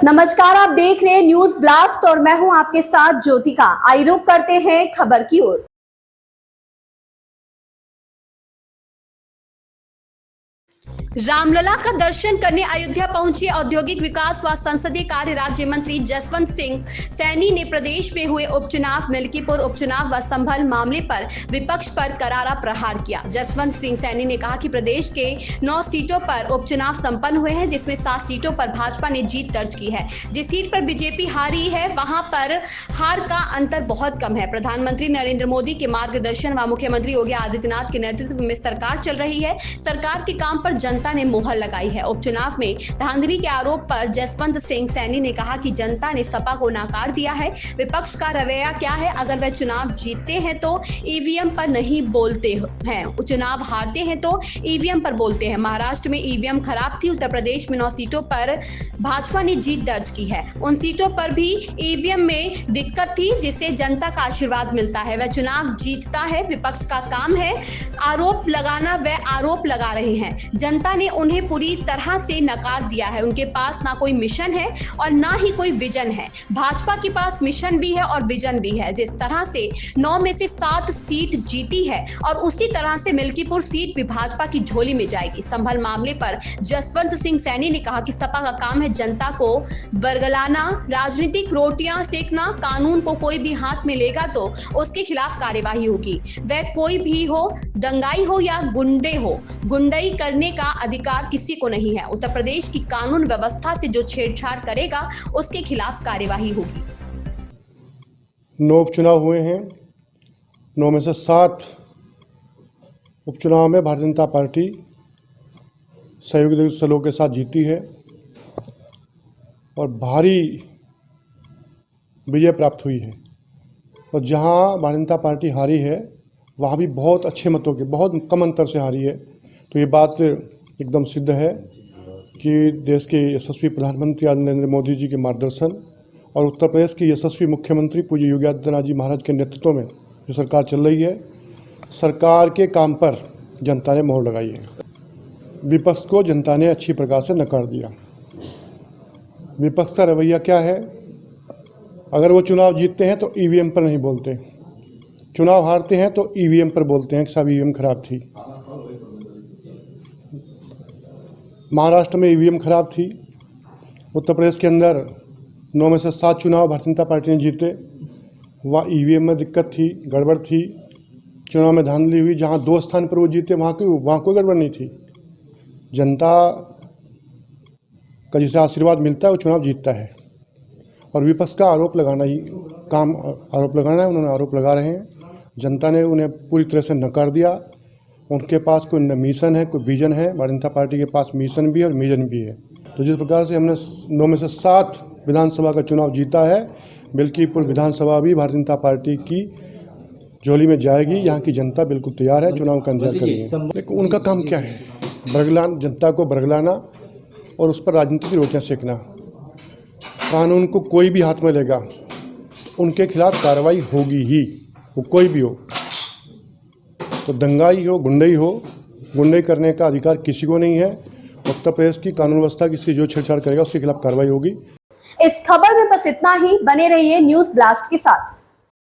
नमस्कार, आप देख रहे हैं न्यूज ब्लास्ट और मैं हूं आपके साथ ज्योतिका। आइए रुक करते हैं खबर की ओर। रामलला का दर्शन करने अयोध्या पहुंचे औद्योगिक विकास व संसदीय कार्य राज्य मंत्री जसवंत सिंह सैनी ने प्रदेश में हुए उपचुनाव, मिल्कीपुर उपचुनाव व संभल मामले पर विपक्ष पर करारा प्रहार किया। जसवंत सिंह सैनी ने कहा कि प्रदेश के 9 सीटों पर उपचुनाव संपन्न हुए हैं, जिसमें 7 सीटों पर भाजपा ने जीत दर्ज की है। जिस सीट पर बीजेपी हारी है वहां पर हार का अंतर बहुत कम है। प्रधानमंत्री नरेंद्र मोदी के मार्गदर्शन व मुख्यमंत्री योगी आदित्यनाथ के नेतृत्व में सरकार चल रही है। सरकार के काम पर जनता ने मोहर लगाई है। उपचुनाव में धांधली के आरोप पर जसवंत सिंह सैनी ने कहा कि जनता ने सपा को नकार दिया है। विपक्ष का रवैया क्या है? अगर वह चुनाव जीतते हैं तो ईवीएम पर नहीं बोलते हैं, चुनाव हारते हैं तो ईवीएम पर बोलते हैं। महाराष्ट्र में ईवीएम खराब थी। उत्तर प्रदेश में 9 सीटों पर भाजपा ने जीत दर्ज की है। उन सीटों पर भी ईवीएम में दिक्कत थी, जिससे जनता का आशीर्वाद मिलता है। वह चुनाव जीतता है। विपक्ष का काम है आरोप लगाना। वह आरोप लगा रहे हैं। जनता ने उन्हें पूरी तरह से नकार दिया है। उनके पास ना कोई मिशन है और ना ही कोई विजन है। भाजपा के पास मिशन भी है और विजन भी है। जिस तरह से 9 में से 7 सीट जीती है और उसी तरह से मिल्कीपुर सीट भी भाजपा की झोली में जाएगी। संभल मामले पर जसवंत सिंह सैनी ने कहा कि सपा का काम है जनता को बरगलाना, राजनीतिक रोटियां सेकना। कानून को कोई भी हाथ में लेगा तो उसके खिलाफ कार्यवाही होगी। वह कोई भी हो, दंगाई हो या गुंडे हो, गुंडई करने का अधिकार किसी को नहीं है। उत्तर प्रदेश की कानून व्यवस्था से जो छेड़छाड़ करेगा उसके खिलाफ कार्यवाही होगी। 9 उपचुनाव हुए हैं। 9 में से 7 उपचुनाव में भारतीय जनता पार्टी सहयोगी दलों के साथ जीती है और भारी विजय प्राप्त हुई है। और जहां भारतीय जनता पार्टी हारी है वहां भी बहुत अच्छे मतों के, बहुत कम अंतर से हारी है। तो ये बात एकदम सिद्ध है कि देश के यशस्वी प्रधानमंत्री नरेंद्र मोदी जी के मार्गदर्शन और उत्तर प्रदेश के यशस्वी मुख्यमंत्री पूज्य योगी आदित्यनाथ जी महाराज के नेतृत्व में जो सरकार चल रही है, सरकार के काम पर जनता ने मोहर लगाई है। विपक्ष को जनता ने अच्छी प्रकार से नकार दिया। विपक्ष का रवैया क्या है? अगर वो चुनाव जीतते हैं तो ईवीएम पर नहीं बोलते, चुनाव हारते हैं तो ईवीएम पर बोलते हैं कि साहब ईवीएम खराब थी। महाराष्ट्र में ईवीएम खराब थी। उत्तर प्रदेश के अंदर 9 में से 7 चुनाव भारतीय जनता पार्टी ने जीते। वहाँ ईवीएम में दिक्कत थी, गड़बड़ थी। चुनाव में धांधली हुई। जहाँ 2 स्थान पर वो जीते वहाँ कोई गड़बड़ नहीं थी। जनता का जिसे आशीर्वाद मिलता है वो चुनाव जीतता है। और विपक्ष का आरोप लगाना ही काम, आरोप लगाना है। उन्होंने आरोप लगा रहे हैं। जनता ने उन्हें पूरी तरह से नकार दिया। उनके पास कोई न मिशन है, कोई विजन है। भारतीय जनता पार्टी के पास मिशन भी है और विजन भी है। तो जिस प्रकार से हमने 9 में से 7 विधानसभा का चुनाव जीता है, मिल्कीपुर विधानसभा भी भारतीय जनता पार्टी की झोली में जाएगी। यहाँ की जनता बिल्कुल तैयार है, चुनाव का इंतजार करेगी। लेकिन उनका काम क्या है? बरगलाना, जनता को बरगलाना और उस पर राजनीतिक रोटियाँ सेकना। कानून को कोई भी हाथ में लेगा उनके खिलाफ कार्रवाई होगी ही, वो कोई भी हो। तो दंगाई हो, गुंडई करने का अधिकार किसी को नहीं है। उत्तर प्रदेश की कानून व्यवस्था की जो छेड़छाड़ करेगा उसके खिलाफ कार्रवाई होगी। इस खबर में बस इतना ही। बने रहिए न्यूज ब्लास्ट के साथ।